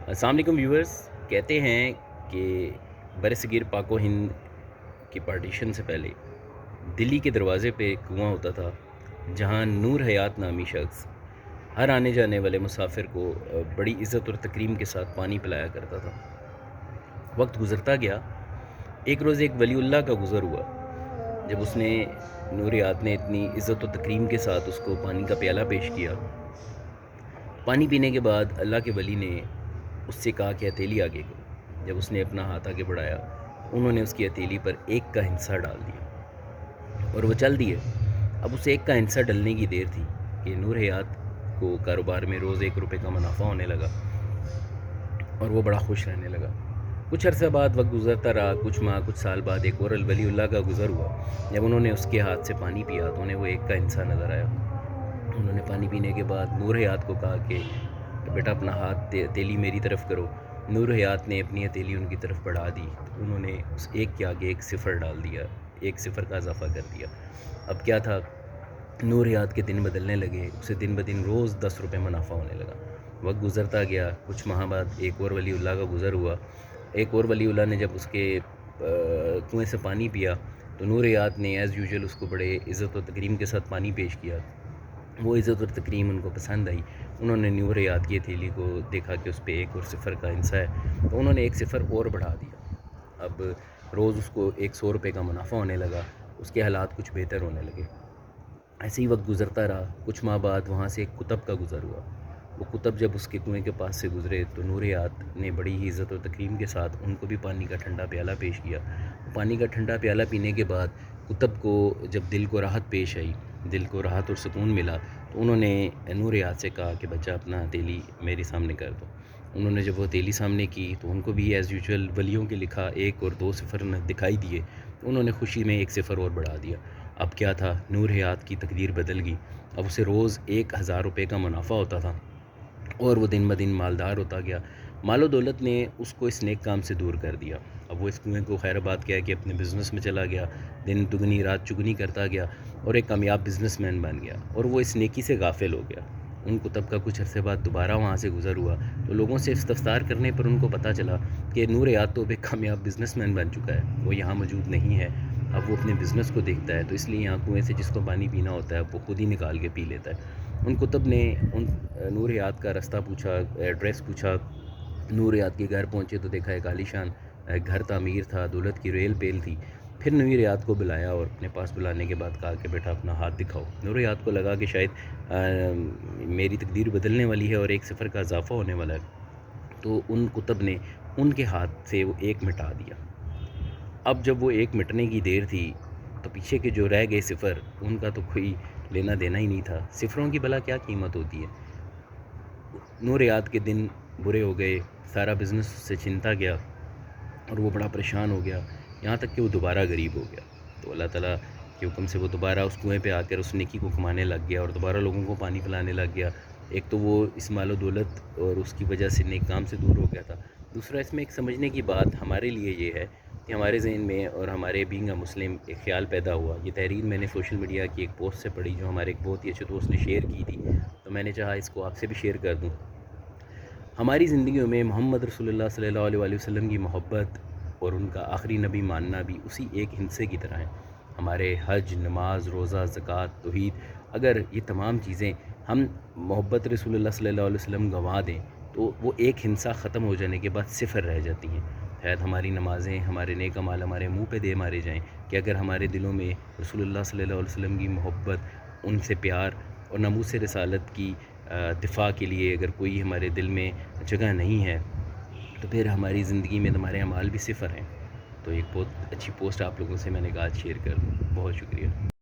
السلام علیکم ویورز. کہتے ہیں کہ برصغیر پاک و ہند کی پارٹیشن سے پہلے دلی کے دروازے پہ ایک کنواں ہوتا تھا جہاں نور حیات نامی شخص ہر آنے جانے والے مسافر کو بڑی عزت اور تکریم کے ساتھ پانی پلایا کرتا تھا. وقت گزرتا گیا. ایک روز ایک ولی اللہ کا گزر ہوا. جب اس نے نور حیات نے اتنی عزت و تکریم کے ساتھ اس کو پانی کا پیالہ پیش کیا، پانی پینے کے بعد اللہ کے ولی نے اس سے کہا کہ ہتھیلی آگے کرو. جب اس نے اپنا ہاتھ آگے بڑھایا، انہوں نے اس کی ہتھیلی پر ایک کا ہنسا ڈال دیا اور وہ چل دیے. اب اس ایک کا ہنسا ڈلنے کی دیر تھی کہ نور حیات کو کاروبار میں روز 1 روپے کا منافع ہونے لگا اور وہ بڑا خوش رہنے لگا. کچھ عرصہ بعد وقت گزرتا رہا. کچھ ماہ کچھ سال بعد ایک اور ولی اللہ کا گزر ہوا. جب انہوں نے اس کے ہاتھ سے پانی پیا تو انہیں وہ ایک کا ہنسا نظر آیا. انہوں نے پانی پینے کے بعد نور حیات کو کہا کہ بیٹا اپنا ہاتھ ہتھیلی میری طرف کرو. نور حیات نے اپنی ہتھیلی ان کی طرف بڑھا دی تو انہوں نے اس ایک کے آگے ایک صفر ڈال دیا، ایک صفر کا اضافہ کر دیا. اب کیا تھا، نور حیات کے دن بدلنے لگے. اسے دن بدن روز 10 روپے منافع ہونے لگا. وقت گزرتا گیا. کچھ ماہ بعد ایک اور ولی اللہ کا گزر ہوا. ایک اور ولی اللہ نے جب اس کے کنویں سے پانی پیا تو نور حیات نے ایز یوزول اس کو بڑے عزت و تکریم کے ساتھ پانی پیش کیا. وہ عزت اور تکریم ان کو پسند آئی. انہوں نے نور حیات کی ہتھیلی کو دیکھا کہ اس پہ ایک اور صفر کا ہنسا ہے تو انہوں نے ایک صفر اور بڑھا دیا. اب روز اس کو 100 روپے کا منافع ہونے لگا. اس کے حالات کچھ بہتر ہونے لگے. ایسے ہی وقت گزرتا رہا. کچھ ماہ بعد وہاں سے ایک کتب کا گزر ہوا. وہ کتب جب اس کے کنویں کے پاس سے گزرے تو نور حیات نے بڑی ہی عزت و تکریم کے ساتھ ان کو بھی پانی کا ٹھنڈا پیالہ پیش کیا. پانی کا ٹھنڈا پیالہ پینے کے بعد کتب کو جب دل کو راحت پیش آئی، دل کو راحت اور سکون ملا، تو انہوں نے نور حیات سے کہا کہ بچہ اپنا ہتھیلی میرے سامنے کر دو. انہوں نے جب وہ ہتھیلی سامنے کی تو ان کو بھی ایز یوزول ولیوں کے لکھا 1 اور 2 صفر دکھائی دیے. انہوں نے خوشی میں 1 صفر اور بڑھا دیا. اب کیا تھا، نور حیات کی تقدیر بدل گئی. اب اسے روز 1000 روپے کا منافع ہوتا تھا اور وہ دن بدن مالدار ہوتا گیا. مال و دولت نے اس کو اس نیک کام سے دور کر دیا. اب وہ اس کنویں کو خیر آباد کیا کہ اپنے بزنس میں چلا گیا، دن دگنی رات چگنی کرتا گیا اور ایک کامیاب بزنس مین بن گیا اور وہ اس نیکی سے غافل ہو گیا. ان کتب کا کچھ عرصے بعد دوبارہ وہاں سے گزر ہوا تو لوگوں سے استفسار کرنے پر ان کو پتہ چلا کہ نور حیات تو اب ایک کامیاب بزنس مین بن چکا ہے، وہ یہاں موجود نہیں ہے. اب وہ اپنے بزنس کو دیکھتا ہے تو اس لیے یہاں کنویں سے جس کو پانی پینا ہوتا ہے وہ خود ہی نکال کے پی لیتا ہے. ان کتب نے نور حیات کا رستہ پوچھا، ایڈریس پوچھا. نور حیات کے گھر پہنچے تو دیکھا ایک عالیشان گھر تعمیر تھا، دولت کی ریل پیل تھی. پھر نور حیات کو بلایا اور اپنے پاس بلانے کے بعد کہا کہ بیٹا اپنا ہاتھ دکھاؤ. نور حیات کو لگا کہ شاید میری تقدیر بدلنے والی ہے اور 1 صفر کا اضافہ ہونے والا ہے، تو ان کتب نے ان کے ہاتھ سے وہ 1 مٹا دیا. اب جب وہ 1 مٹنے کی دیر تھی تو پیچھے کے جو رہ گئے صفر، ان کا تو کوئی لینا دینا ہی نہیں تھا. صفروں کی بھلا کیا قیمت ہوتی ہے. نور حیات کے دن برے ہو گئے. سارا بزنس سے چھنتا گیا اور وہ بڑا پریشان ہو گیا، یہاں تک کہ وہ دوبارہ غریب ہو گیا. تو اللہ تعالیٰ کے حکم سے وہ دوبارہ اس کنویں پہ آ کر اس نیکی کو کمانے لگ گیا اور دوبارہ لوگوں کو پانی پلانے لگ گیا. ایک تو وہ اس مال و دولت اور اس کی وجہ سے نیک کام سے دور ہو گیا تھا. دوسرا اس میں ایک سمجھنے کی بات ہمارے لیے یہ ہے کہ ہمارے ذہن میں اور ہمارے بینگ اے مسلم ایک خیال پیدا ہوا. یہ تحریر میں نے سوشل میڈیا کی ایک پوسٹ سے پڑھی جو ہمارے ایک بہت ہی اچھے دوست نے شیئر کی تھی، تو میں نے چاہا اس کو آپ سے بھی شیئر کر دوں. ہماری زندگیوں میں محمد رسول اللہ صلی اللہ علیہ وسلم کی محبت اور ان کا آخری نبی ماننا بھی اسی ایک ہندسے کی طرح ہے. ہمارے حج، نماز، روزہ، زکوٰۃ، توحید، اگر یہ تمام چیزیں ہم محبت رسول اللہ صلی اللہ علیہ وسلم گنوا دیں تو وہ ایک ہندسہ ختم ہو جانے کے بعد صفر رہ جاتی ہیں. شاید ہماری نمازیں، ہمارے نیک اعمال ہمارے منہ پہ دے مارے جائیں کہ اگر ہمارے دلوں میں رسول اللہ صلی اللہ علیہ وسلم کی محبت، ان سے پیار اور ناموس رسالت کی دفاع کے لیے اگر کوئی ہمارے دل میں جگہ نہیں ہے تو پھر ہماری زندگی میں ہمارے اعمال بھی صفر ہیں. تو ایک بہت اچھی پوسٹ آپ لوگوں سے میں نے کہا آج شیئر کر دوں. بہت شکریہ.